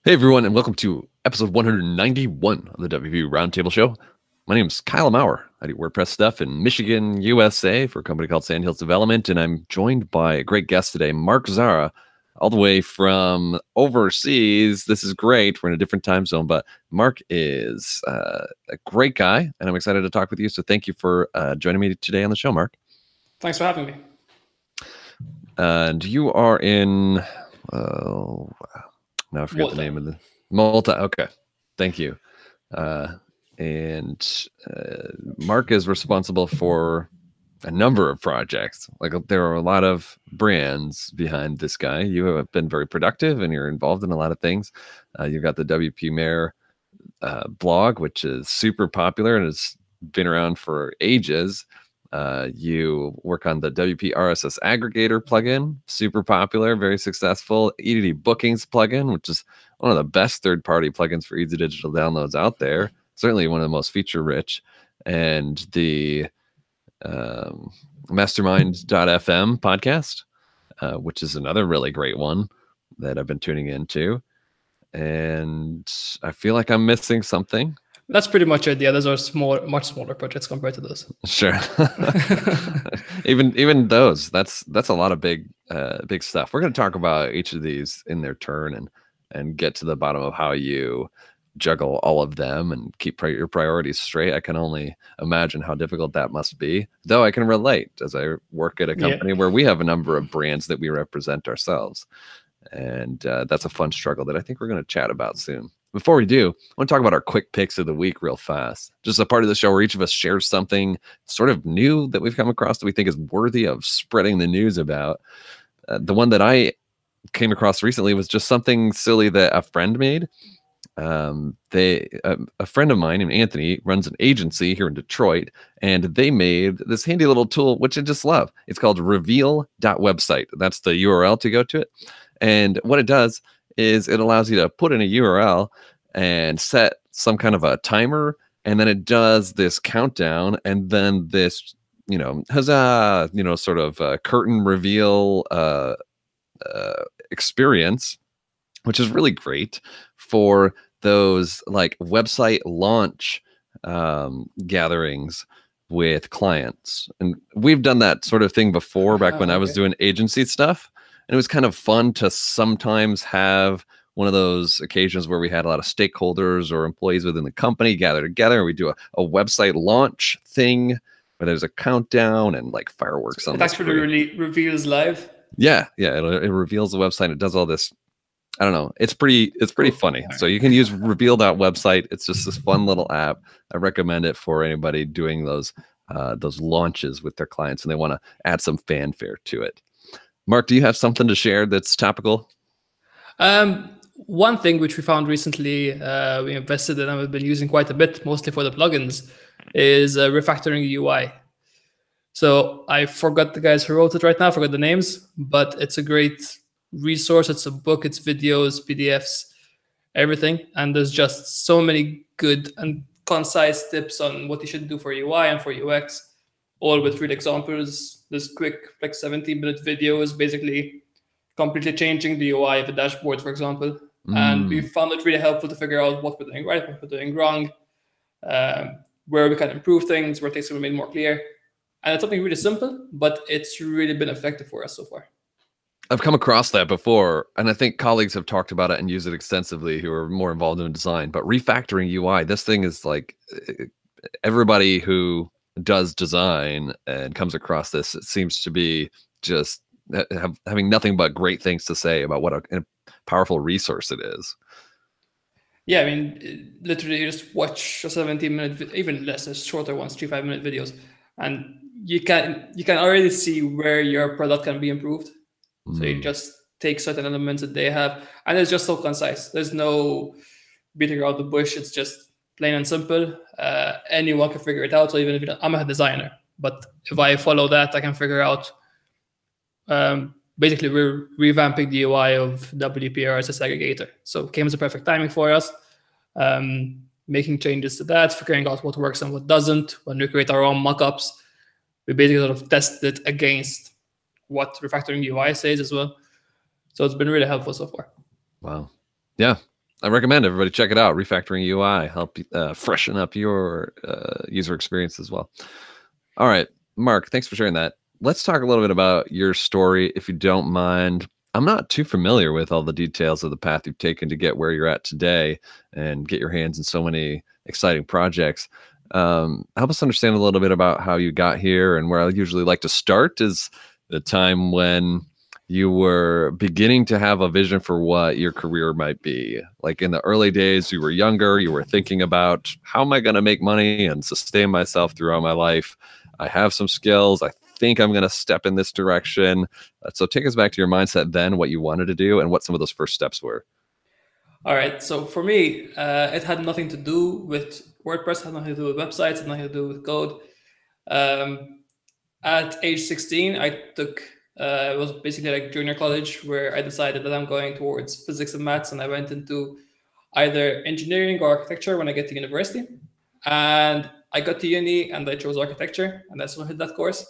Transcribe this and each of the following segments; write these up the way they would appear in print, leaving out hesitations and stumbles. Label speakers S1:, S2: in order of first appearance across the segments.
S1: Hey everyone, and welcome to episode 191 of the WP Roundtable Show. My name is Kyle Maurer. I do WordPress stuff in Michigan, USA for a company called Sandhills Development, and I'm joined by a great guest today, Mark Zahra, all the way from overseas. This is great. We're in a different time zone, but Mark is a great guy, and I'm excited to talk with you. So thank you for joining me today on the show, Mark.
S2: Thanks for having me.
S1: And you are in, now I forget
S2: Malta.
S1: the name of the Malta. Okay, thank you. Mark is responsible for a number of projects. Like there are a lot of brands behind this guy. You have been very productive and you're involved in a lot of things. You've got the WP Mayor blog, which is super popular and has been around for ages. You work on the WP RSS Aggregator plugin, super popular, very successful. EDD Bookings plugin, which is one of the best third-party plugins for easy digital downloads out there. Certainly one of the most feature-rich. And the Masterman Down FM podcast, which is another really great one that I've been tuning into. And I feel like I'm missing something.
S2: That's pretty much it. The others are much smaller projects compared to those.
S1: Sure. even those, that's a lot of big stuff. We're going to talk about each of these in their turn and get to the bottom of how you juggle all of them and keep your priorities straight. I can only imagine how difficult that must be, though I can relate as I work at a company where we have a number of brands that we represent ourselves. And that's a fun struggle that I think we're going to chat about soon. Before we do, I want to talk about our quick picks of the week real fast. Just a part of the show where each of us shares something sort of new that we've come across that we think is worthy of spreading the news about. The one that I came across recently was just something silly that a friend made. A friend of mine named Anthony runs an agency here in Detroit, and they made this handy little tool, which I just love. It's called reveal.website. That's the URL to go to it. And what it does is it allows you to put in a URL and set some kind of a timer, and then it does this countdown, and then this, huzzah, sort of curtain reveal experience, which is really great for those like website launch gatherings with clients. And we've done that sort of thing before back when I was doing agency stuff. And it was kind of fun to sometimes have one of those occasions where we had a lot of stakeholders or employees within the company gather together. And we do a website launch thing where there's a countdown and like fireworks on the screen.
S2: It actually really reveals live.
S1: Yeah. It reveals the website. It does all this. I don't know. It's pretty funny. So you can use reveal.website. It's just this fun little app. I recommend it for anybody doing those launches with their clients and they want to add some fanfare to it. Mark, do you have something to share that's topical?
S2: One thing which we found recently, we invested in and we've been using quite a bit, mostly for the plugins, is Refactoring UI. So I forgot the guys who wrote it right now, I forgot the names, but it's a great resource. It's a book, it's videos, PDFs, everything. And there's just so many good and concise tips on what you should do for UI and for UX, all with real examples. This quick, like 17-minute video is basically completely changing the UI of a dashboard, for example. And we found it really helpful to figure out what we're doing right, what we're doing wrong, where we can improve things, where things can be made more clear. And it's something really simple, but it's really been effective for us so far.
S1: I've come across that before, and I think colleagues have talked about it and used it extensively who are more involved in design. But refactoring UI, this thing is like everybody who does design and comes across this, it seems to be just having nothing but great things to say about what a powerful resource it is.
S2: Yeah, I mean, literally you just watch a 17-minute, even less, shorter ones, 3-5 minute videos, and you can already see where your product can be improved. So you just take certain elements that they have, and it's just so concise. There's no beating around the bush. It's just plain and simple. Anyone can figure it out. So even if I'm a designer, but if I follow that, I can figure out. Basically, we're revamping the UI of WP RSS Aggregator. So it came as a perfect timing for us. Making changes to that, figuring out what works and what doesn't. When we create our own mockups, we basically sort of test it against what Refactoring UI says as well. So it's been really helpful so far.
S1: Wow. Yeah. I recommend everybody check it out. Refactoring UI, help freshen up your user experience as well. All right, Mark, thanks for sharing that. Let's talk a little bit about your story, if you don't mind. I'm not too familiar with all the details of the path you've taken to get where you're at today and get your hands in so many exciting projects. Help us understand a little bit about how you got here. And where I usually like to start is the time when you were beginning to have a vision for what your career might be. Like in the early days, you were younger, you were thinking about, how am I going to make money and sustain myself throughout my life? I have some skills. I think I'm going to step in this direction. So take us back to your mindset then, what you wanted to do and what some of those first steps were.
S2: All right. So for me, it had nothing to do with WordPress, had nothing to do with websites, had nothing to do with code. At age 16, I took, it was basically like junior college, where I decided that I'm going towards physics and maths, and I went into either engineering or architecture when I get to university. And I got to uni and I chose architecture, and I still hit that course.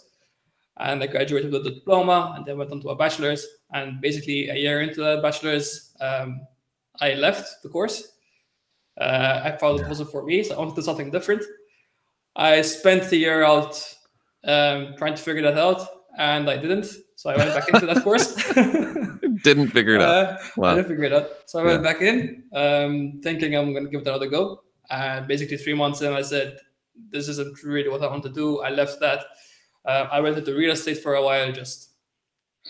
S2: And I graduated with a diploma and then went on to a bachelor's. And basically, a year into that bachelor's, I left the course. I found it wasn't for me, so I wanted to do something different. I spent the year out trying to figure that out, and I didn't. So I went back into that course.
S1: Didn't figure it out.
S2: Wow. I didn't figure it out. So I went back in, thinking I'm going to give it another go. And basically 3 months in, I said, this isn't really what I want to do. I left that. I went into real estate for a while, just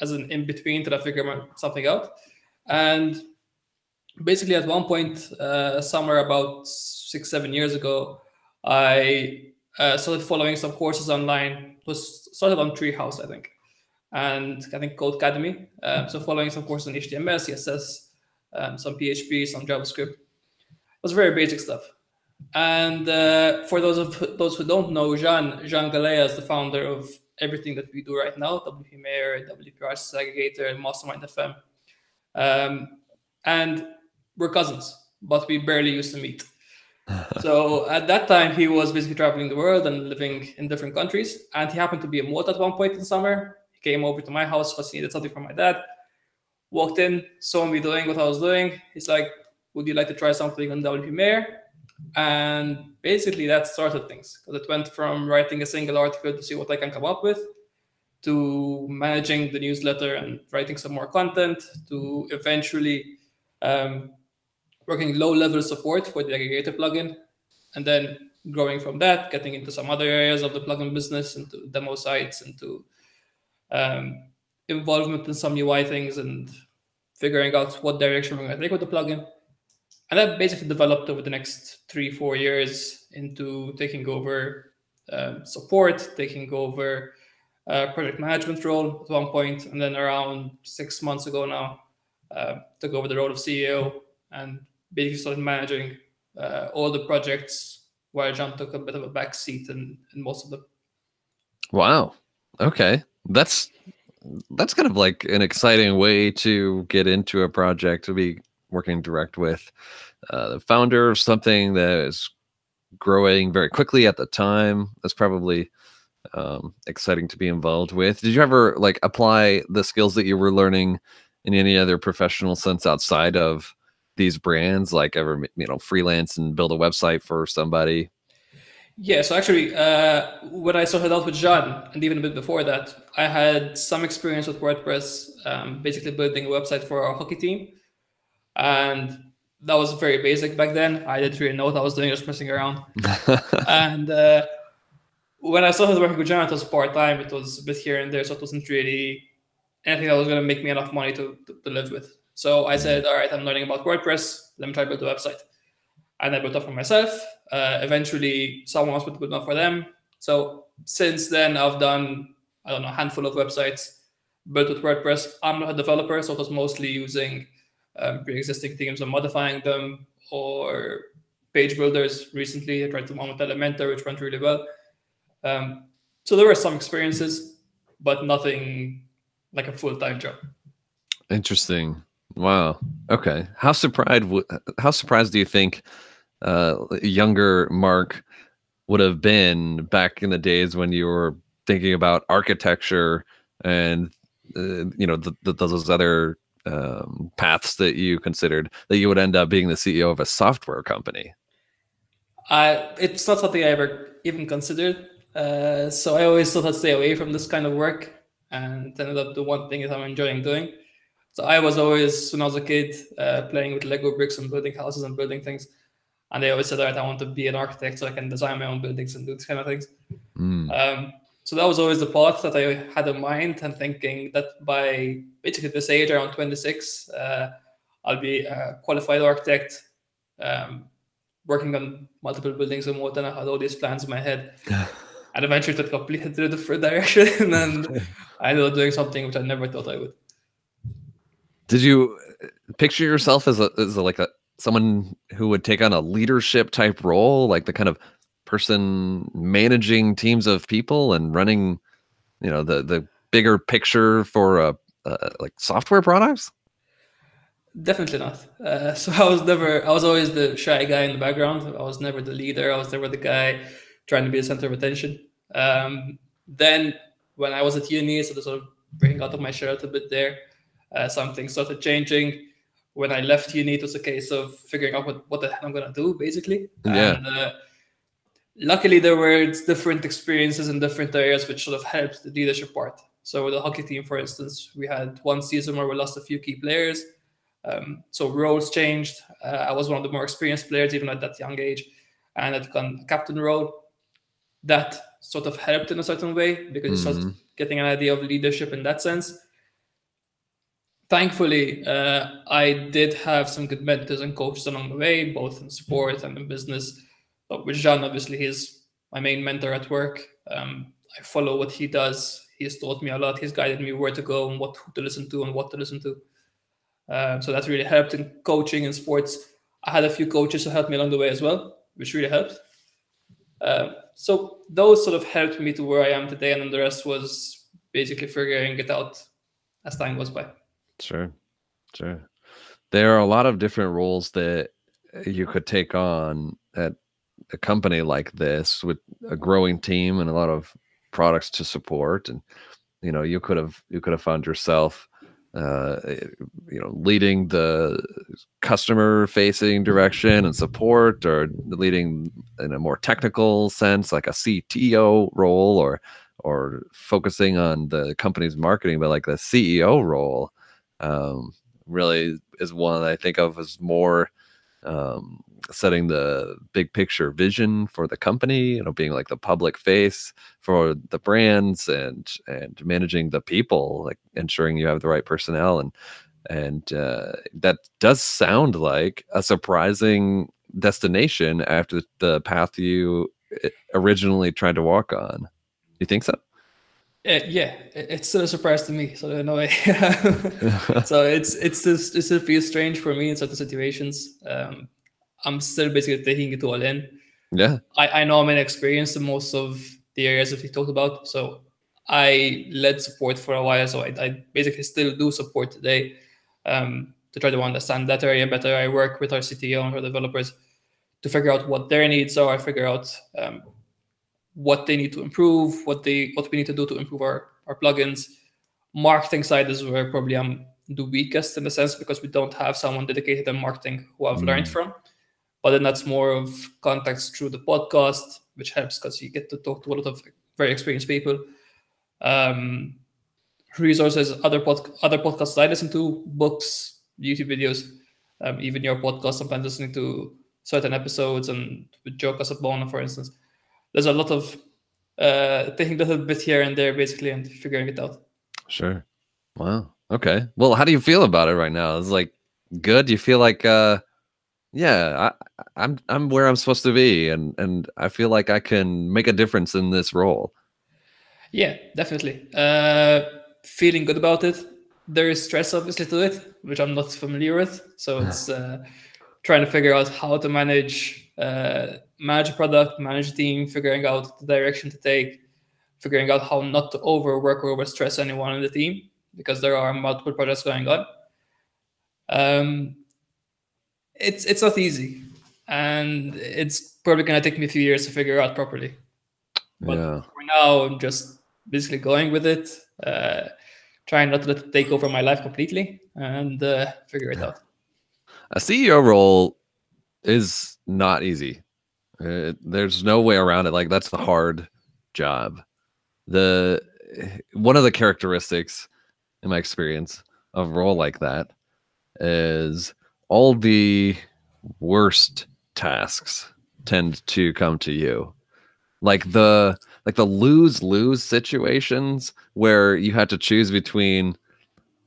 S2: as an in-between till I figure something out. And basically at one point, somewhere about 6-7 years ago, I started following some courses online. It was started on Treehouse, I think, and I think Code Academy. So following some courses on HTML, CSS, some PHP, some JavaScript. It was very basic stuff. And for those who don't know, Jean Galea is the founder of everything that we do right now: WP Mayor, WP RSS Aggregator, and Masterman Down FM. And we're cousins, but we barely used to meet. So at that time, he was basically traveling the world and living in different countries. And he happened to be in Malta at one point in the summer. He came over to my house because he needed something from my dad. Walked in, saw me doing what I was doing. He's like, would you like to try something on WP Mayor? And basically that started things, because it went from writing a single article to see what I can come up with, to managing the newsletter and writing some more content, to eventually working low-level support for the aggregator plugin, and then growing from that, getting into some other areas of the plugin business, into demo sites, into involvement in some UI things, and figuring out what direction we're going to take with the plugin. And that basically developed over the next 3-4 years into taking over support, taking over project management role at one point, and then around 6 months ago now, took over the role of CEO and basically started managing all the projects, while John took a bit of a back seat in most of them.
S1: Wow. Okay. That's kind of like an exciting way to get into a project, to be working direct with the founder of something that is growing very quickly at the time. That's probably exciting to be involved with. Did you ever like apply the skills that you were learning in any other professional sense outside of these brands, like ever, freelance and build a website for somebody?
S2: Yeah, so actually, when I started out with Jean, and even a bit before that, I had some experience with WordPress, basically building a website for our hockey team. And that was very basic back then. I didn't really know what I was doing, just messing around. And when I started working with Jean, it was part-time. It was a bit here and there, so it wasn't really anything that was going to make me enough money to live with. So I said, all right, I'm learning about WordPress. Let me try to build a website. And I built it for myself. Eventually, someone else would build one for them. So since then, I've done, I don't know, a handful of websites built with WordPress. I'm not a developer, so it was mostly using pre-existing themes and modifying them, or page builders. Recently, I tried to one with Elementor, which went really well. So there were some experiences, but nothing like a full-time job.
S1: Interesting. Wow. Okay. How surprised do you think younger Mark would have been back in the days when you were thinking about architecture and those other paths that you considered that you would end up being the CEO of a software company?
S2: It's not something I ever even considered. So I always thought I'd stay away from this kind of work, and it ended up the one thing that I'm enjoying doing. So I was always, when I was a kid, playing with Lego bricks and building houses and building things. And they always said, all right, I want to be an architect so I can design my own buildings and do these kind of things. So that was always the path that I had in mind, and thinking that by basically this age, around 26, I'll be a qualified architect, working on multiple buildings and whatnot. I had all these plans in my head. And eventually it took completely a different direction, and I ended up doing something which I never thought I would.
S1: Did you picture yourself as like someone who would take on a leadership type role, like the kind of person managing teams of people and running, the bigger picture for like software products?
S2: Definitely not. So I was always the shy guy in the background. I was never the leader. I was never the guy trying to be the center of attention. Then when I was at uni, so to sort of bring out of my shell a bit there, something started changing. When I left uni, it was a case of figuring out what the hell I'm going to do, basically.
S1: Yeah.
S2: And luckily, there were different experiences in different areas which sort of helped the leadership part. So with the hockey team, for instance, we had one season where we lost a few key players. So roles changed. I was one of the more experienced players, even at that young age, and I took on a captain role. That sort of helped in a certain way because you started getting an idea of leadership in that sense. Thankfully, I did have some good mentors and coaches along the way, both in sport and in business. But with Jean, obviously, he's my main mentor at work. I follow what he does. He's taught me a lot. He's guided me where to go and who to listen to and what to listen to. So that's really helped in coaching and sports. I had a few coaches who helped me along the way as well, which really helped. So those sort of helped me to where I am today, and then the rest was basically figuring it out as time goes by.
S1: Sure. There are a lot of different roles that you could take on at a company like this with a growing team and a lot of products to support. And, you could have found yourself, leading the customer facing direction and support, or leading in a more technical sense, like a CTO role, or focusing on the company's marketing, but like the CEO role, really is one that I think of as more setting the big picture vision for the company, being like the public face for the brands, and managing the people, like ensuring you have the right personnel, and that does sound like a surprising destination after the path you originally tried to walk on. You think so?
S2: Yeah, it's still a surprise to me. So in a way, so it still feels strange for me in certain situations. I'm still basically taking it all in.
S1: Yeah.
S2: I know I'm inexperienced in most of the areas that we talked about. So I led support for a while. So I basically still do support today, to try to understand that area better. I work with our CTO and our developers to figure out what their needs are. I figure out what they need to improve, what we need to do to improve our plugins. Marketing side is where probably I'm the weakest in the sense, because we don't have someone dedicated in marketing who I've learned from. But then that's more of contacts through the podcast, which helps because you get to talk to a lot of very experienced people. Resources, other podcasts I listen to, books, YouTube videos, even your podcast, sometimes listening to certain episodes, and with Joe Casabona, for instance. There's a lot of taking a little bit here and there, basically, and figuring it out.
S1: Sure. Wow. Okay. Well, how do you feel about it right now? It's like good. Do you feel like yeah, I'm where I'm supposed to be, and I feel like I can make a difference in this role.
S2: Yeah, definitely. Feeling good about it. There is stress, obviously, to it, which I'm not familiar with. So it's trying to figure out how to manage a product, manage a team, figuring out the direction to take, figuring out how not to overwork or overstress anyone in the team, because there are multiple projects going on. It's not easy, and it's probably going to take me a few years to figure out properly. But for now, I'm just basically going with it, trying not to let it take over my life completely and figure it out.
S1: A CEO role is not easy. There's no way around it. Like, that's the hard job. One of the characteristics, in my experience, of a role like that is all the worst tasks tend to come to you. Like the lose-lose situations where you had to choose between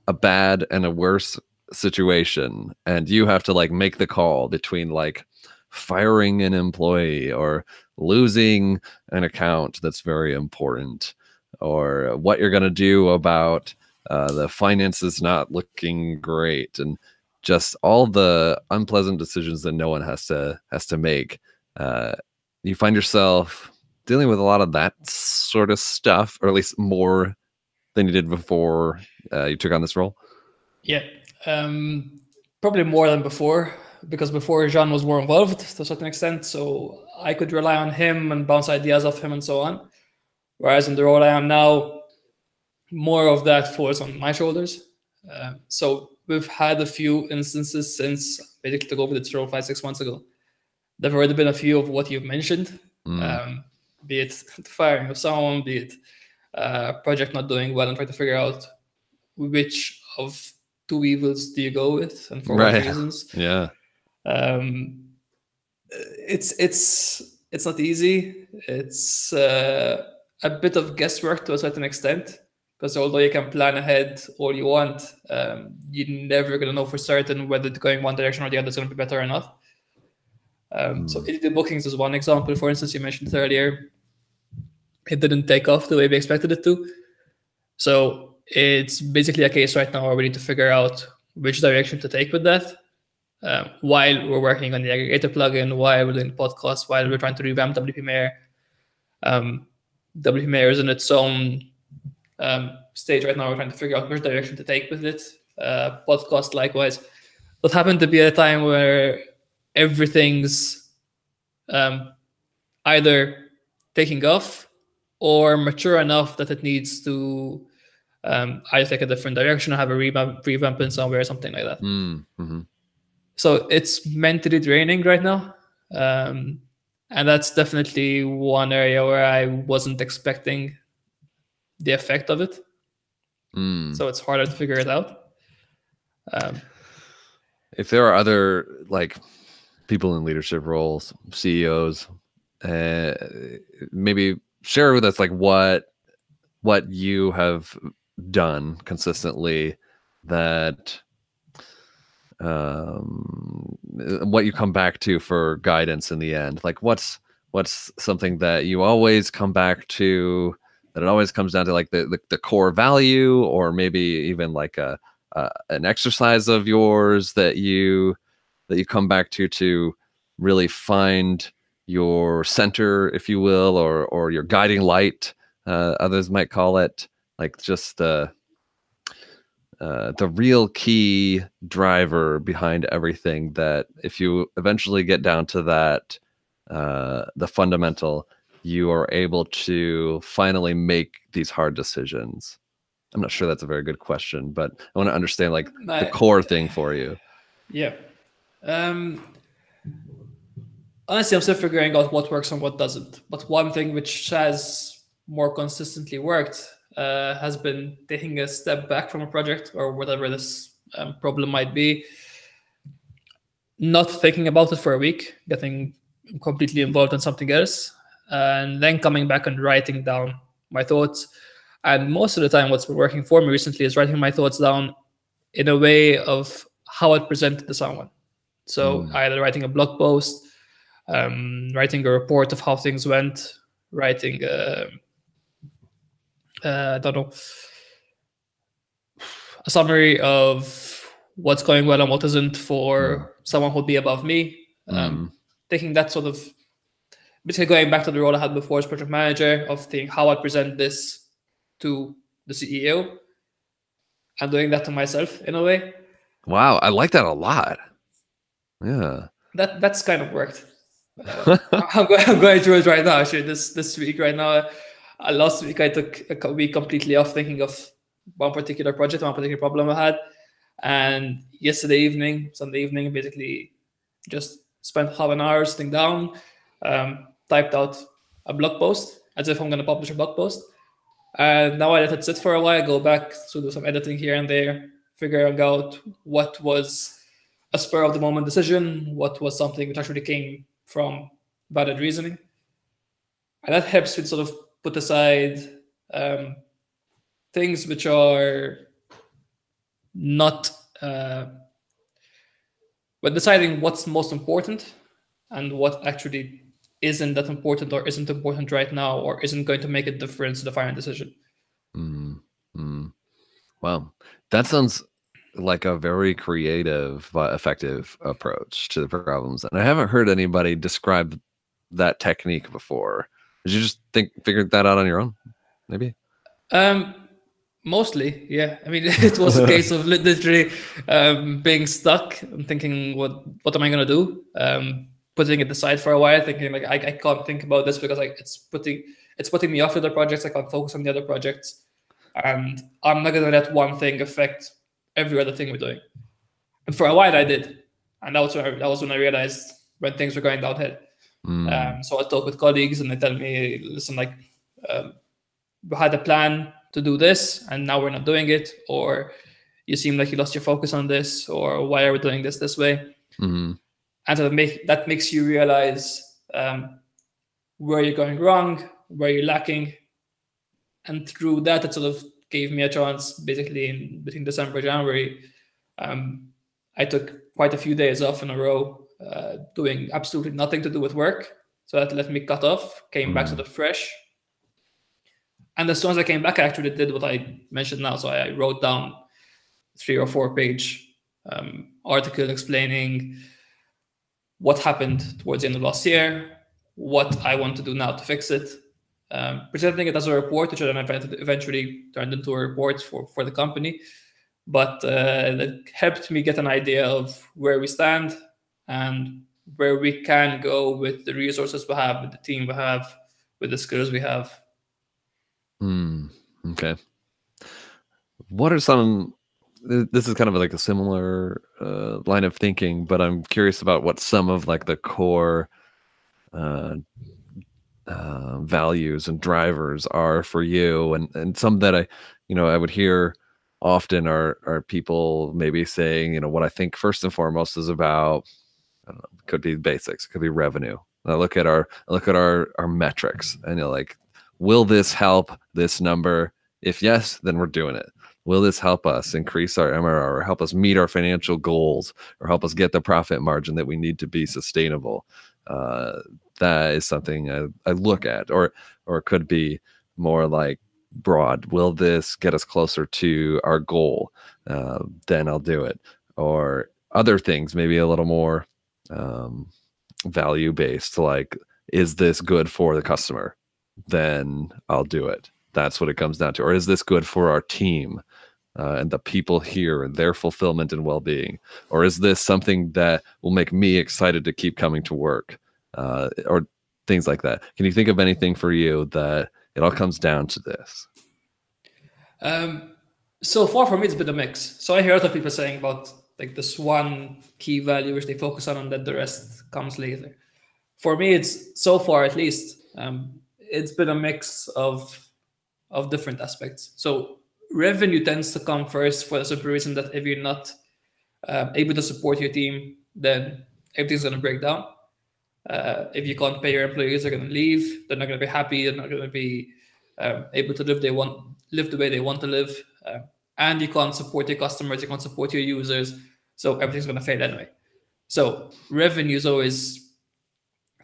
S1: a bad and a worse situation, and you have to like make the call between like firing an employee or losing an account that's very important, or what you're going to do about the finances not looking great, and just all the unpleasant decisions that no one has to make. You find yourself dealing with a lot of that sort of stuff, or at least more than you did before you took on this role.
S2: Yeah, probably more than before, because before Jean was more involved to a certain extent, so I could rely on him and bounce ideas off him and so on. Whereas in the role I am now, more of that falls on my shoulders. So we've had a few instances since basically took over this role 5-6 months ago. There've already been a few of what you've mentioned, be it the firing of someone, be it project not doing well, and try to figure out which of two evils do you go with and for what reasons.
S1: Yeah.
S2: It's not easy. It's a bit of guesswork to a certain extent, because although you can plan ahead all you want, you're never going to know for certain whether it's going one direction or the other is going to be better or not. So EDD Bookings is one example. For instance, you mentioned it earlier. It didn't take off the way we expected it to. So it's basically a case right now where we need to figure out which direction to take with that. While we're working on the aggregator plugin, while we're doing podcasts, while we're trying to revamp WP Mayor. WP Mayor is in its own stage right now. We're trying to figure out which direction to take with it. Podcast, likewise. That happened to be at a time where everything's either taking off or mature enough that it needs to either take a different direction or have a revamp in somewhere or something like that.
S1: Mm-hmm.
S2: So it's mentally draining right now. And that's definitely one area where I wasn't expecting the effect of it. So it's harder to figure it out.
S1: If there are other like people in leadership roles, CEOs, maybe share with us like what you have done consistently, that what you come back to for guidance in the end. Like what's something that you always come back to, that it always comes down to like the core value, or maybe even like an exercise of yours that you come back to really find your center, if you will, or your guiding light, others might call it, like just the real key driver behind everything, that if you eventually get down to that, the fundamental, you are able to finally make these hard decisions. I'm not sure that's a very good question, but I want to understand like the core thing for you.
S2: Yeah. Honestly, I'm still figuring out what works and what doesn't. But one thing which has more consistently worked has been taking a step back from a project or whatever this problem might be, not thinking about it for a week, getting completely involved in something else, and then coming back and writing down my thoughts. And most of the time, what's been working for me recently is writing my thoughts down in a way of how I'd present it to someone. So either writing a blog post, writing a report of how things went, writing I don't know, a summary of what's going well and what isn't for someone who'd be above me. Taking that sort of, basically going back to the role I had before as project manager, of thinking how I'd present this to the CEO, and doing that to myself in a way.
S1: Wow, I like that a lot. Yeah,
S2: that's kind of worked. I'm going through it right now. Actually, this week right now. Last week I took a week completely off, thinking of one particular project, one particular problem I had. And Sunday evening, basically just spent half an hour sitting down, typed out a blog post as if I'm going to publish a blog post. And now I let it sit for a while, go back to do some editing here and there, figuring out what was a spur of the moment decision, what was something which actually came from valid reasoning. And that helps me sort of put aside things which are not, but deciding what's most important and what actually isn't that important or isn't important right now or isn't going to make a difference to the final decision.
S1: Wow, that sounds like a very creative but effective approach to the problems. And I haven't heard anybody describe that technique before. Did you just figure that out on your own? Maybe.
S2: Mostly, yeah. I mean, it was a case of literally being stuck and thinking, what am I gonna do? Putting it aside for a while, thinking like I can't think about this because like it's putting me off other projects. I can't focus on the other projects, and I'm not gonna let one thing affect every other thing we're doing. And for a while, I did, and that was when I realized when things were going downhill. So I talk with colleagues, and they tell me, listen, like we had a plan to do this, and now we're not doing it, or you seem like you lost your focus on this, or why are we doing this way? And so that makes you realize where you're going wrong, where you're lacking, and through that, it sort of gave me a chance. Basically, between December and January, I took quite a few days off in a row, doing absolutely nothing to do with work. So that let me cut off, came back sort of fresh. And as soon as I came back, I actually did what I mentioned now. So I wrote down 3 or 4 page article explaining what happened towards the end of last year, what I want to do now to fix it, presenting it as a report, which then eventually turned into a report for the company. But that helped me get an idea of where we stand and where we can go with the resources we have, with the team we have, with the skills we have.
S1: Okay. What are some, this is kind of like a similar line of thinking, but I'm curious about what some of like the core values and drivers are for you, and some that I would hear often are people maybe saying, what I think first and foremost is about, I don't know, it could be basics, it could be revenue. I look at our metrics, and like, will this help this number? If yes, then we're doing it. Will this help us increase our MRR, or help us meet our financial goals, or help us get the profit margin that we need to be sustainable? That is something I look at, or it could be more like broad. Will this get us closer to our goal? Then I'll do it. Or other things, maybe a little more value based, like, is this good for the customer? Then I'll do it. That's what it comes down to. Or is this good for our team and the people here and their fulfillment and well-being? Or is this something that will make me excited to keep coming to work? Or things like that. Can you think of anything for you that it all comes down to this?
S2: So far for me, it's been a mix. So I hear a lot of people saying about like this one key value which they focus on, and then the rest comes later. For me, it's so far at least, it's been a mix of different aspects. So revenue tends to come first, for the simple reason that if you're not able to support your team, then everything's going to break down. If you can't pay your employees, they're going to leave. They're not going to be happy. They're not going to be able to live the way they want to live. And you can't support your customers. You can't support your users. So everything's going to fail anyway. So revenue is always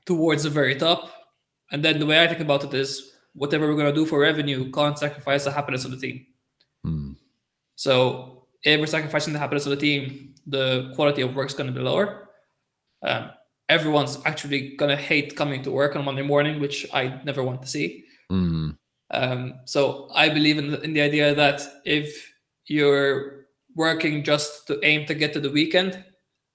S2: towards the very top. And then the way I think about it is, whatever we're going to do for revenue can't sacrifice the happiness of the team. So if we're sacrificing the happiness of the team, the quality of work is going to be lower. Everyone's actually going to hate coming to work on Monday morning, which I never want to see. So I believe in the idea that if you're working just to aim to get to the weekend,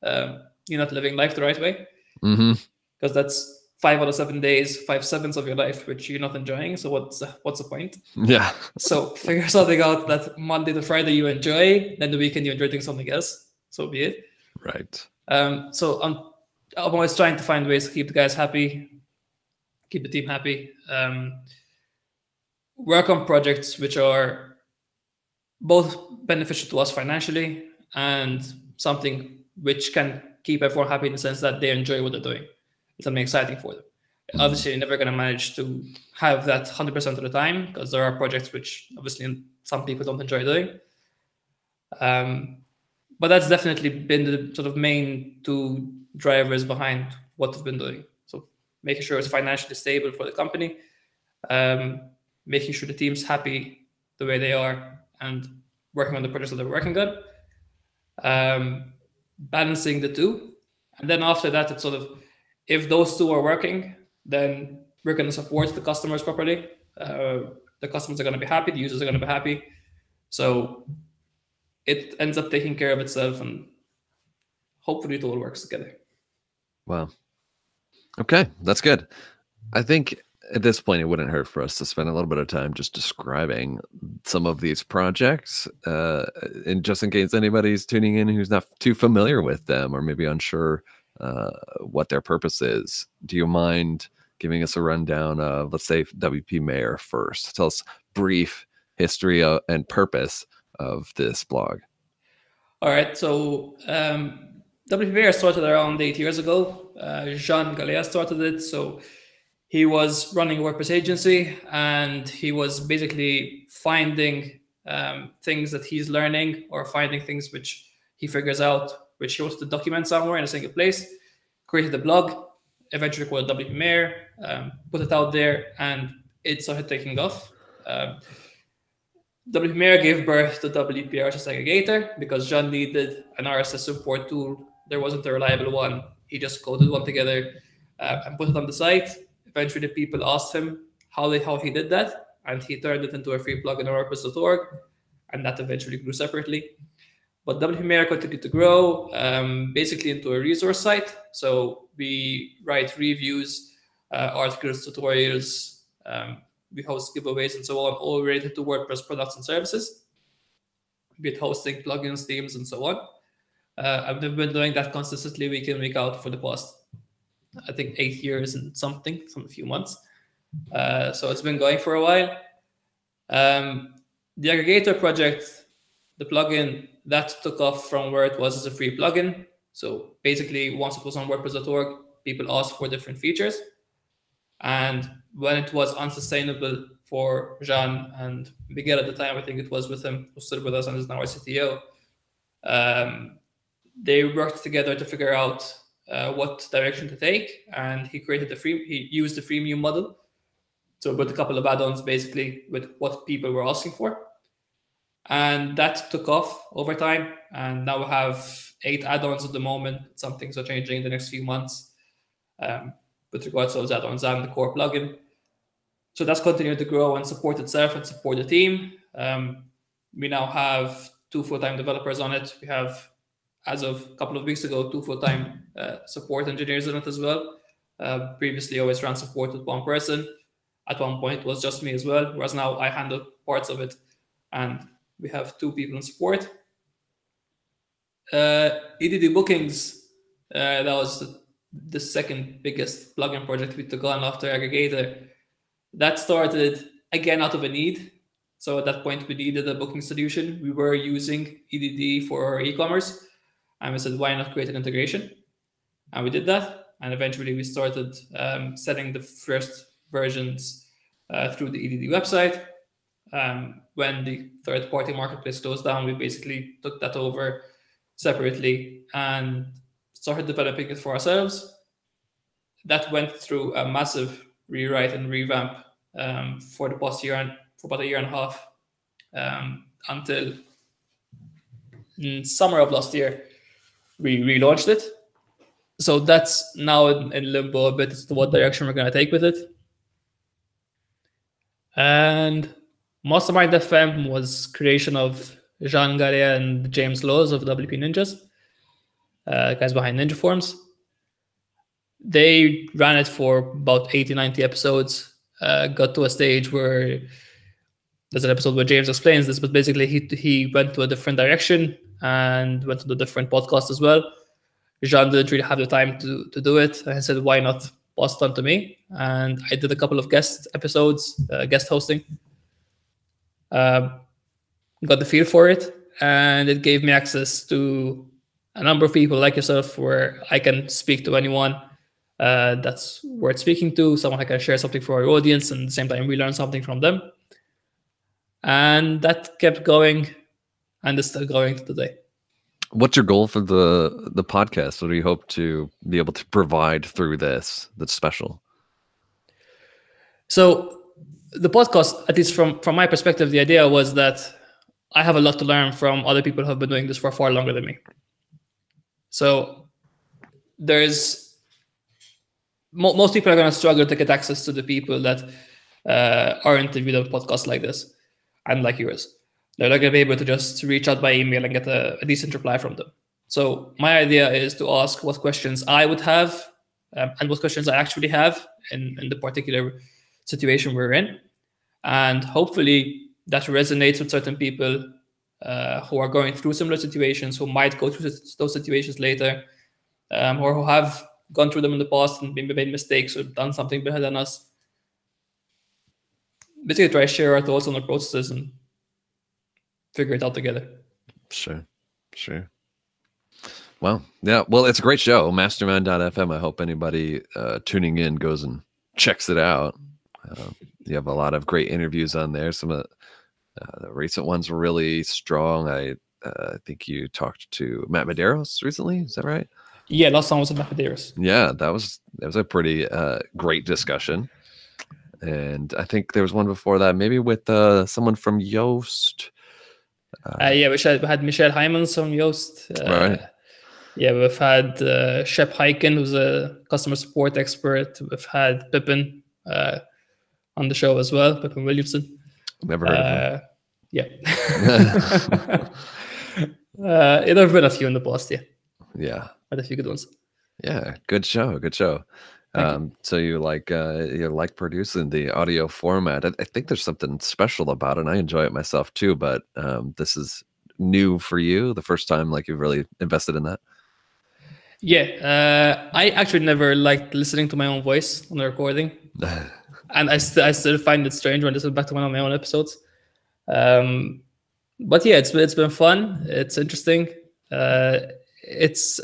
S2: you're not living life the right way. Because that's 5 out of 7 days, 5/7 of your life, which you're not enjoying. So what's the point?
S1: Yeah.
S2: So figure something out that Monday to Friday you enjoy, then the weekend you enjoy doing something else. So be it.
S1: Right.
S2: So I'm always trying to find ways to keep the guys happy, keep the team happy. Work on projects which are both beneficial to us financially and something which can keep everyone happy in the sense that they enjoy what they're doing. It's something exciting for them. Obviously, you're never going to manage to have that 100% of the time because there are projects which obviously some people don't enjoy doing. But that's definitely been the sort of main two drivers behind what we've been doing. So making sure it's financially stable for the company, making sure the team's happy the way they are, and working on the projects that they're working on, balancing the two. And then after that, it's sort of, if those two are working, then we're going to support the customers properly. The customers are going to be happy, the users are going to be happy. So it ends up taking care of itself, and hopefully it all works together.
S1: Wow. Okay, that's good. I think at this point, it wouldn't hurt for us to spend a little bit of time just describing some of these projects, and just in case anybody's tuning in who's not too familiar with them or maybe unsure what their purpose is. Do you mind giving us a rundown of, let's say, WP Mayor first? Tell us brief history and purpose of this blog.
S2: All right, so WP Mayor started around 8 years ago. Jean Galea started it. So he was running a WordPress agency, and he was basically finding things that he's learning or finding things which he figures out, which he wants to document somewhere in a single place, created a blog, eventually called WP Mayor, put it out there, and it started taking off. WP Mayor gave birth to WP RSS Aggregator because John needed an RSS support tool. There wasn't a reliable one. He just coded one together and put it on the site. Eventually, people asked him how he did that, and he turned it into a free plugin on WordPress.org, and that eventually grew separately. But WP Mayor continued to grow, basically into a resource site. So we write reviews, articles, tutorials, we host giveaways and so on, all related to WordPress products and services, be it hosting, plugins, themes, and so on. I've been doing that consistently week in, week out for the past, I think, 8 years and some few months. So it's been going for a while. The aggregator project, the plugin, that took off from where it was as a free plugin. So basically, once it was on WordPress.org, people asked for different features. And when it was unsustainable for Jean and Miguel at the time, I think it was with him, who's still with us and is now our CTO, they worked together to figure out what direction to take. And he used the freemium model. So with a couple of add-ons, basically, with what people were asking for. And that took off over time. And now we have 8 add-ons at the moment. Some things are changing in the next few months with regards to those add-ons and the core plugin. So that's continued to grow and support itself and support the team. We now have 2 full-time developers on it. We have, as of a couple of weeks ago, 2 full-time support engineers on it as well. Previously, I always ran support with one person. At one point, it was just me as well, whereas now I handle parts of it, and we have 2 people in support. EDD Bookings, that was the second biggest plugin project we took on after Aggregator. That started, again, out of a need. So at that point, we needed a booking solution. We were using EDD for our e-commerce, and we said, why not create an integration? And we did that, and eventually we started setting the first versions through the EDD website. When the third-party marketplace closed down, we basically took that over separately and started developing it for ourselves. That went through a massive rewrite and revamp for the past year, for about a year and a half, until summer of last year, we relaunched it. So that's now in limbo a bit as to what direction we're going to take with it. And Masterman Down FM was creation of Jean Galea and James Laws of WP Ninjas, guys behind Ninja Forms. they ran it for about 80, 90 episodes. Got to a stage where there's an episode where James explains this, but basically he went to a different direction and went to the different podcast as well. Jean didn't really have the time to do it. I said, why not pass it on to me? And I did a couple of guest episodes, guest hosting. Got the feel for it, and it gave me access to a number of people like yourself where I can speak to anyone that's worth speaking to, someone I can share something for our audience, and at the same time we learn something from them. And that kept going, and it's still going to today.
S1: What's your goal for the podcast? What do you hope to be able to provide through this that's special?
S2: So the podcast, at least from my perspective, the idea was that I have a lot to learn from other people who have been doing this for far longer than me. So there's most people are going to struggle to get access to the people that are interviewed on podcasts like this and like yours. They're not going to be able to just reach out by email and get a decent reply from them. So my idea is to ask what questions I would have and what questions I actually have in the particular situation we're in. And hopefully that resonates with certain people who are going through similar situations, who might go through those situations later, or who have gone through them in the past and maybe made mistakes or done something better than us. Basically try to share our thoughts on our processes and figure it out together.
S1: Sure. Well, yeah. Well, it's a great show, Masterman Down FM. I hope anybody tuning in goes and checks it out. You have a lot of great interviews on there. Some of the recent ones were really strong. I think you talked to Matt Medeiros recently. Is that right?
S2: Yeah, last time was with Matt Medeiros.
S1: Yeah, that was a pretty great discussion. And I think there was one before that, maybe with someone from Yoast.
S2: Yeah, we had Michelle Hymans from Yoast.
S1: Right.
S2: Yeah, we've had Shep Hyken, who's a customer support expert. We've had Pippin on the show as well, Pippin Williamson.
S1: Never heard of him.
S2: Yeah. There have been a few in the past, yeah.
S1: Yeah.
S2: Had a few good ones.
S1: Yeah, good show. So you like producing the audio format. I think there's something special about it, and I enjoy it myself too, but this is new for you, the first time like you've really invested in that.
S2: Yeah, I actually never liked listening to my own voice on the recording, and I still find it strange when I listen back to one of my own episodes. But yeah, it's been fun. It's interesting. It's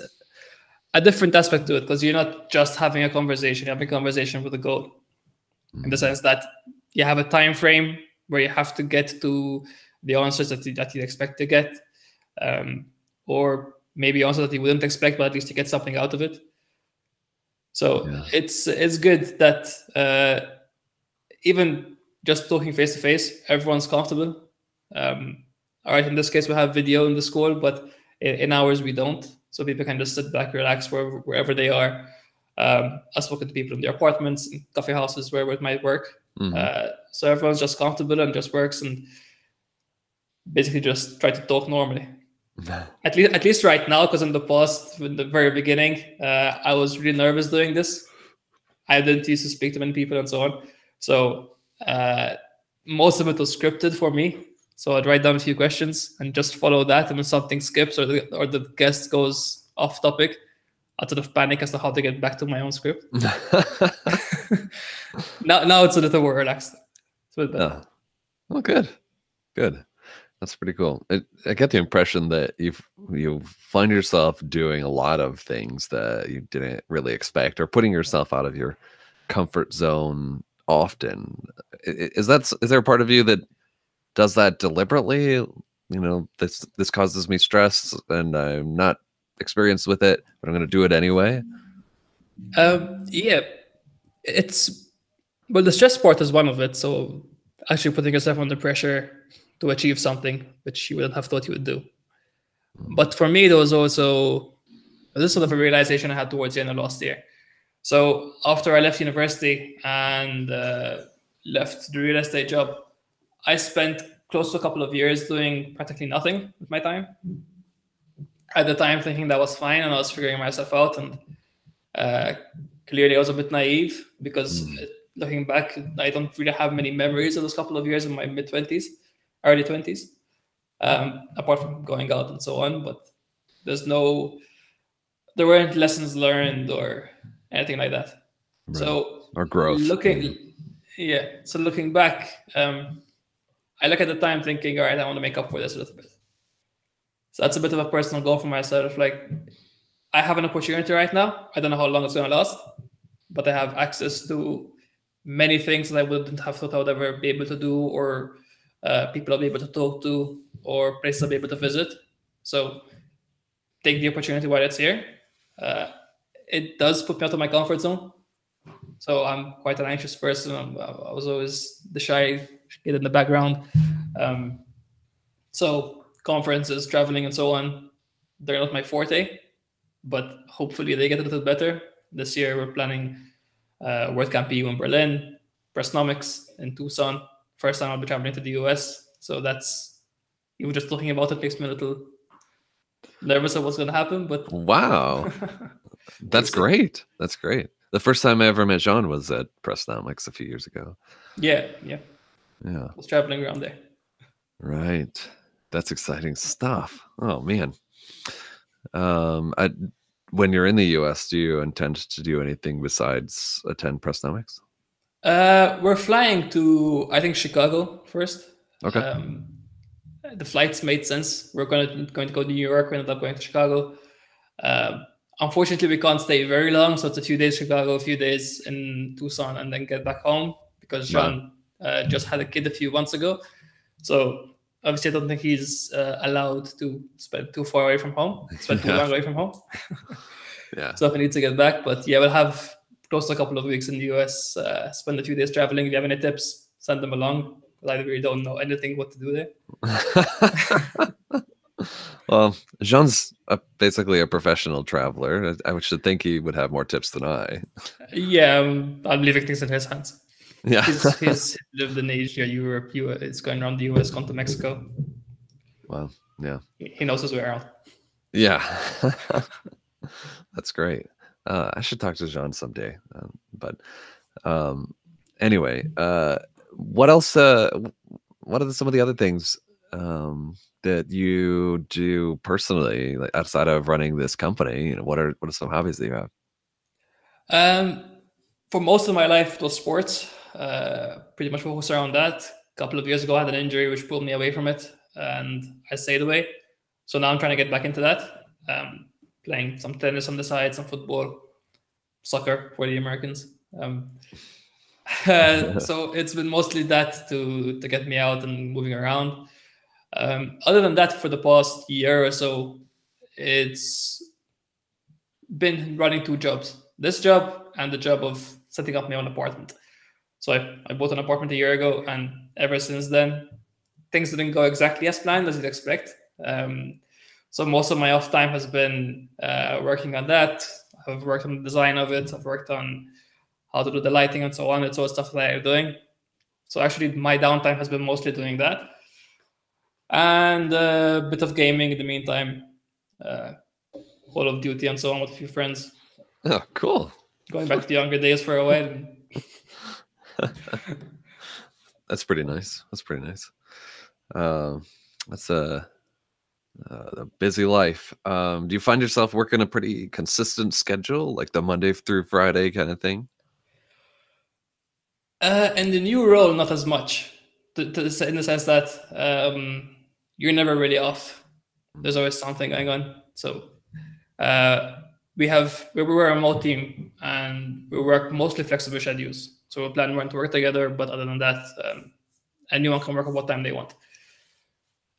S2: a different aspect to it because you're not just having a conversation. You have a conversation with a goal, in the sense that you have a time frame where you have to get to the answers that you expect to get, or maybe answers that you wouldn't expect, but at least you get something out of it. So yeah. It's good that even just talking face to face, everyone's comfortable. All right, in this case, we have video in the school, but in ours we don't. So people can just sit back, relax wherever they are. I've spoken to people in their apartments, in coffee houses, wherever it might work. Mm-hmm. So everyone's just comfortable and just works and basically just try to talk normally. At least right now, because in the past, in the very beginning, I was really nervous doing this. I didn't used to speak to many people and so on. So most of it was scripted for me. So I'd write down a few questions and just follow that. And if something skips or the guest goes off topic, I'd sort of panic as to how to get back to my own script. Now it's a little more relaxed. It's a bit better.
S1: Well, good. That's pretty cool. I get the impression that you find yourself doing a lot of things that you didn't really expect, or putting yourself out of your comfort zone often. Is there a part of you that does that deliberately? You know, this causes me stress and I'm not experienced with it, but I'm going to do it anyway.
S2: Yeah, the stress part is one of it. So actually putting yourself under pressure to achieve something which you wouldn't have thought you would do. But for me, there was also this sort of a realization I had towards the end of last year. So after I left university and left the real estate job, I spent close to a couple of years doing practically nothing with my time. At the time, thinking that was fine, and I was figuring myself out and clearly I was a bit naive because looking back, I don't really have many memories of those couple of years in my mid-20s, early 20s, apart from going out and so on. But there weren't lessons learned or anything like that.
S1: Right.
S2: So
S1: Or growth.
S2: So looking back, I look at the time thinking, all right, I want to make up for this a little bit. So that's a bit of a personal goal for myself. Like, I have an opportunity right now. I don't know how long it's going to last, but I have access to many things that I wouldn't have thought I would ever be able to do, or people I'll be able to talk to, or places I'll be able to visit. So take the opportunity while it's here. It does put me out of my comfort zone. So I'm quite an anxious person. I was always the shy kid in the background. So conferences, traveling, and so on, they're not my forte, but hopefully they get a little better. This year we're planning Wordcamp EU in Berlin, Pressnomics in Tucson. First time I'll be traveling to the US. So that's, even just talking about it makes me a little nervous of what's going to happen. But
S1: wow, that's great. That's great. The first time I ever met Jean was at Pressnomics a few years ago.
S2: Yeah.
S1: I
S2: was traveling around there.
S1: Right. That's exciting stuff. Oh man. When you're in the US, do you intend to do anything besides attend Pressnomics?
S2: We're flying to, I think, Chicago first.
S1: Okay.
S2: The flights made sense. We're going to go to New York. We ended up going to Chicago. Unfortunately, we can't stay very long, so it's a few days Chicago, a few days in Tucson, and then get back home because Jean just had a kid a few months ago. So obviously, I don't think he's allowed to spend too far away from home, spend too long away from home.
S1: Yeah.
S2: So I need to get back, but yeah, we'll have close to a couple of weeks in the US. Spend a few days traveling. If you have any tips, send them along. I really don't know anything what to do there.
S1: Well, Jean's basically a professional traveler. I should think he would have more tips than I.
S2: Yeah, I'm leaving things in his hands.
S1: Yeah.
S2: He's lived in Asia, Europe, it's going around the US, gone to Mexico.
S1: Well, yeah.
S2: He knows his way around.
S1: Yeah. That's great. I should talk to Jean someday. Anyway, what else? What are some of the other things that you do personally, like outside of running this company? What are some hobbies that you
S2: have? For most of my life, it was sports. Pretty much focused around that. A couple of years ago, I had an injury which pulled me away from it, and I stayed away. So now I'm trying to get back into that. Playing some tennis on the side, some football, soccer for the Americans. So it's been mostly that to get me out and moving around. Other than that, for the past year or so, it's been running two jobs. This job and the job of setting up my own apartment. So I bought an apartment a year ago, and ever since then, things didn't go exactly as planned as you'd expect. So most of my off time has been working on that. I've worked on the design of it. I've worked on how to do the lighting and so on. It's all stuff that I'm doing. So actually, my downtime has been mostly doing that. And a bit of gaming in the meantime. Call of Duty and so on with a few friends.
S1: Oh, cool.
S2: Going back to the younger days for a while.
S1: That's pretty nice. That's a busy life. Do you find yourself working a pretty consistent schedule, like the Monday through Friday kind of thing?
S2: In the new role, not as much. In the sense that you're never really off. There's always something going on. So we were a remote team, and we work mostly flexible schedules. So we plan when to work together, but other than that, anyone can work at what time they want.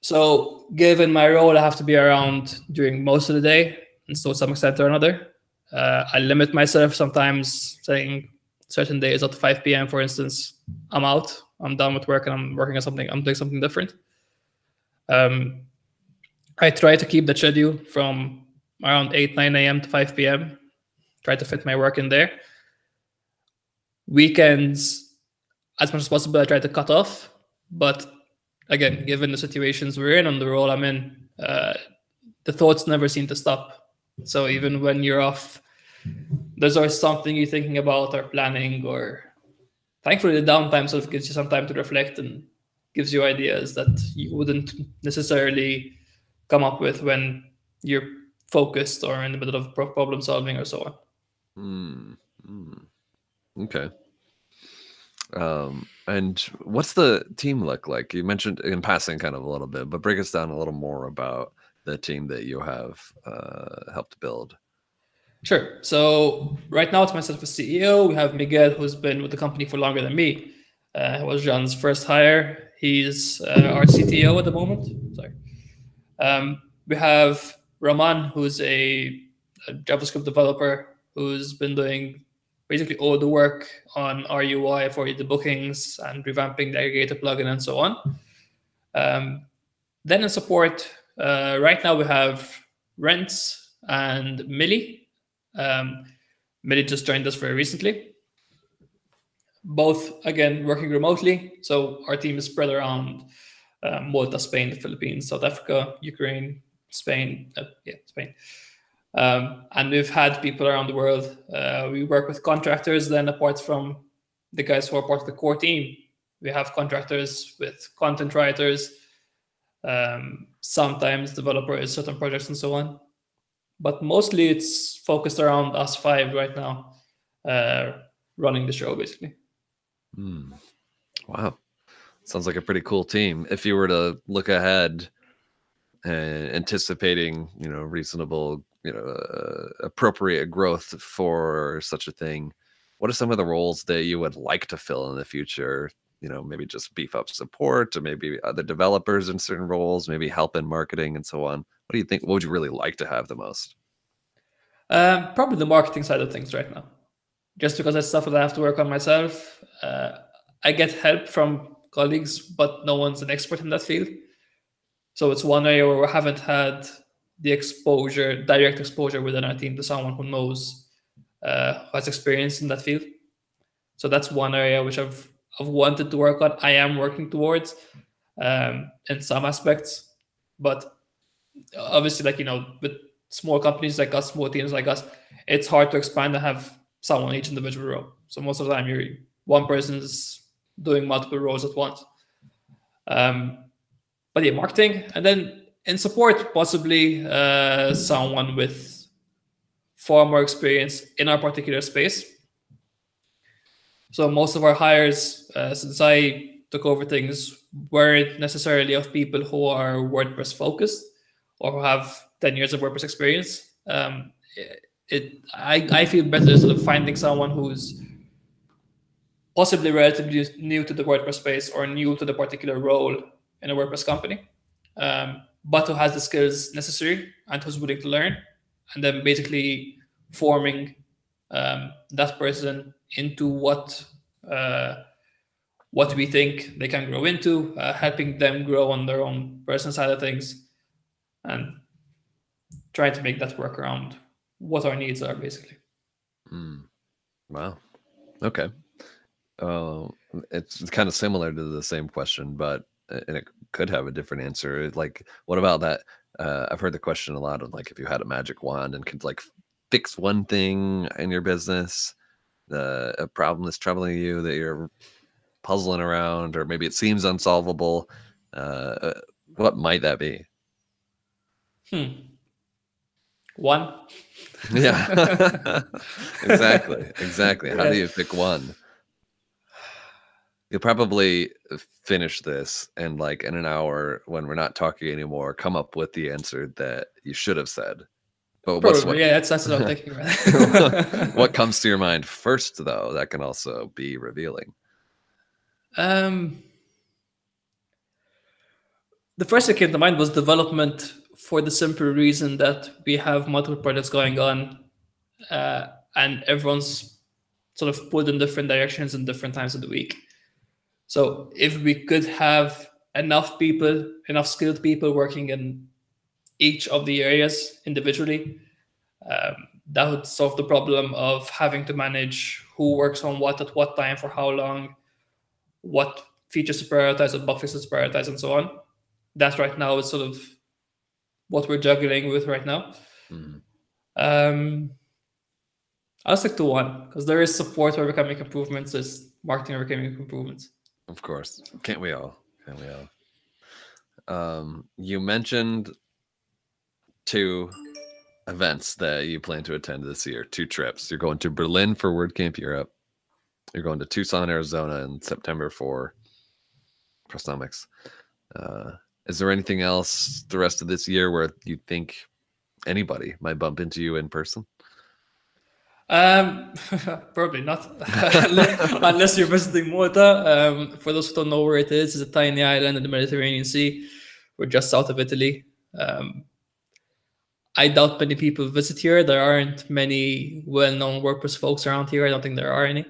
S2: So given my role, I have to be around during most of the day, and so to some extent or another. I limit myself sometimes, saying certain days at 5 p.m., for instance, I'm out, I'm done with work, and I'm working on something, I'm doing something different. I try to keep the schedule from around 8, 9 a.m. to 5 p.m. Try to fit my work in there. Weekends, as much as possible, I try to cut off. But again, given the situations we're in and the role I'm in, the thoughts never seem to stop. So even when you're off there's always something you're thinking about or planning, or thankfully the downtime sort of gives you some time to reflect and gives you ideas that you wouldn't necessarily come up with when you're focused or in the middle of problem solving or so on.
S1: Okay. And what's the team look like? You mentioned in passing kind of a little bit, but break us down a little more about the team that you have helped build.
S2: Sure. So right now it's myself as CEO. We have Miguel, who's been with the company for longer than me. He was John's first hire. He's our CTO at the moment. Sorry. We have Raman, who's a JavaScript developer who's been doing basically all the work on our UI for the bookings and revamping the aggregator plugin and so on. Then in support, right now we have Rents and Millie. Millie just joined us very recently. Both, again, working remotely. So our team is spread around Malta, Spain, the Philippines, South Africa, Ukraine, Spain. Spain. And we've had people around the world. We work with contractors. Then apart from the guys who are part of the core team, we have contractors with content writers, sometimes developers, certain projects and so on. But mostly it's focused around us five right now, running the show basically.
S1: Wow. Sounds like a pretty cool team. If you were to look ahead and anticipating, reasonable, appropriate growth for such a thing, what are some of the roles that you would like to fill in the future? Maybe just beef up support, or maybe other developers in certain roles, maybe help in marketing and so on. What do you think? What would you really like to have the most?
S2: Probably the marketing side of things right now. Just because that's stuff that I have to work on myself. I get help from colleagues, but no one's an expert in that field. So it's one area where we haven't had the direct exposure within our team to someone who knows, who has experience in that field. So that's one area which I've wanted to work on. I am working towards in some aspects, but obviously, with small companies like us, small teams like us, it's hard to expand and have someone each individual role. So most of the time, one person's doing multiple roles at once. But yeah, marketing, and then in support, possibly someone with far more experience in our particular space. So most of our hires, since I took over things, weren't necessarily of people who are WordPress focused or who have 10 years of WordPress experience. I feel better sort of finding someone who's possibly relatively new to the WordPress space or new to the particular role in a WordPress company, but who has the skills necessary and who's willing to learn, and then basically forming that person into what we think they can grow into, helping them grow on their own personal side of things, and trying to make that work around what our needs are, basically.
S1: Wow. Okay. It's kind of similar to the same question, but and it could have a different answer. Like, what about that? I've heard the question a lot of, like, if you had a magic wand and could fix one thing in your business, a problem that's troubling you that you're puzzling around, or maybe it seems unsolvable. What might that be?
S2: One.
S1: Yeah. Exactly. How do you pick one? You'll probably finish this and in an hour, when we're not talking anymore, come up with the answer that you should have said. But
S2: probably, that's what I'm thinking about.
S1: What comes to your mind first, though? That can also be revealing.
S2: The first that came to mind was development, for the simple reason that we have multiple projects going on, and everyone's sort of pulled in different directions in different times of the week. So if we could have enough skilled people working in each of the areas individually, that would solve the problem of having to manage who works on what at what time for how long, what features to prioritize, what bug fixes to prioritize, and so on. That right now is sort of what we're juggling with right now. I'll stick to one because there is support where we can make improvements. There's marketing where we can make improvements.
S1: Of course. Can't we all? Can't we all? You mentioned 2 events that you plan to attend this year, 2 trips. You're going to Berlin for WordCamp Europe. You're going to Tucson, Arizona in September for Pressnomics. Is there anything else the rest of this year where you think anybody might bump into you in person?
S2: Probably not, unless you're visiting Malta. For those who don't know where it is, it's a tiny island in the Mediterranean Sea. We're just south of Italy. I doubt many people visit here. There aren't many well-known WordPress folks around here. I don't think there are any.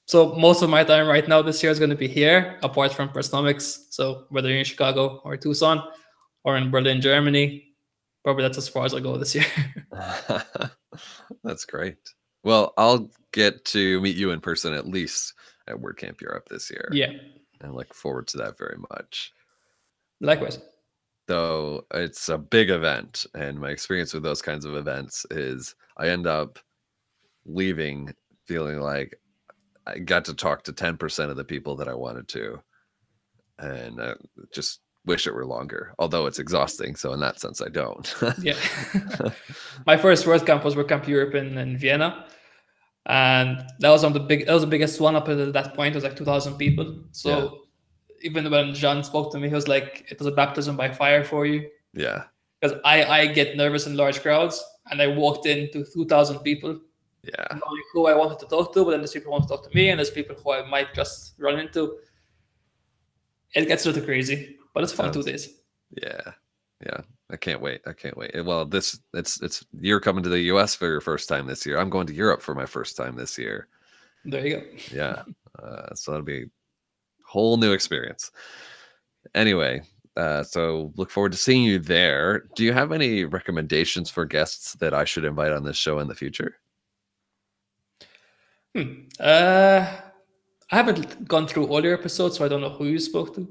S2: So most of my time right now this year is going to be here, apart from Pressnomics. So whether you're in Chicago or Tucson or in Berlin, Germany, probably that's as far as I go this year.
S1: That's great. Well, I'll get to meet you in person at least at WordCamp Europe this year.
S2: Yeah.
S1: I look forward to that very much.
S2: Likewise.
S1: Though it's a big event, and my experience with those kinds of events is I end up leaving feeling like I got to talk to 10% of the people that I wanted to, and I just wish it were longer, although it's exhausting. So in that sense, I don't.
S2: Yeah. My first WordCamp was WordCamp Europe in Vienna. And that was the biggest one up at that point. It was like 2,000 people. So even when Jean spoke to me, he was like, it was a baptism by fire for you.
S1: Yeah.
S2: Because I get nervous in large crowds, and I walked into 2,000 people.
S1: Yeah.
S2: Knowing who I wanted to talk to, but then there's people who want to talk to me, and there's people who I might just run into. It gets a little crazy, but it's fun 2 days.
S1: Yeah. Yeah. I can't wait. I can't wait. Well, it's you're coming to the US for your first time this year. I'm going to Europe for my first time this year.
S2: There you go.
S1: Yeah. So that'll be a whole new experience. Anyway, so look forward to seeing you there. Do you have any recommendations for guests that I should invite on this show in the future?
S2: I haven't gone through all your episodes, so I don't know who you spoke to.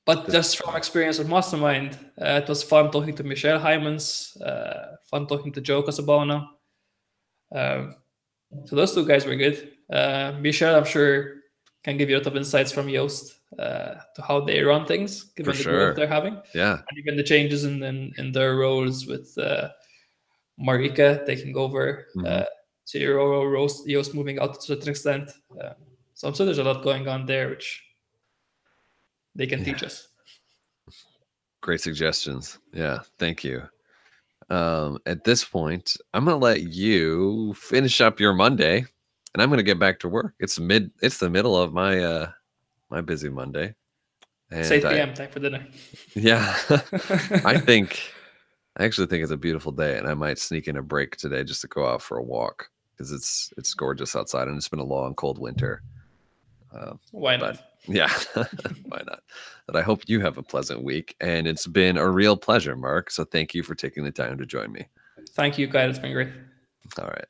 S2: But just from experience with Mastermind, it was fun talking to Michelle Hymans, fun talking to Joe Casabona. So those 2 guys were good. Michelle, I'm sure, can give you a lot of insights from Yoast to how they run things, given the growth they're having.
S1: Yeah.
S2: And even the changes in their roles with Marika taking over CEO roles, Yoast moving out to a certain extent. So I'm sure there's a lot going on there, which they can teach us.
S1: Great suggestions. Yeah, thank you. At this point, I'm going to let you finish up your Monday, and I'm going to get back to work. It's the middle of my my busy Monday. And
S2: it's 8 p.m. time for dinner.
S1: Yeah. I actually think it's a beautiful day, and I might sneak in a break today just to go out for a walk because it's gorgeous outside, and it's been a long, cold winter.
S2: Why not?
S1: Yeah, why not? But I hope you have a pleasant week, and it's been a real pleasure, Mark. So thank you for taking the time to join me.
S2: Thank you, Kyle. It's been great.
S1: All right.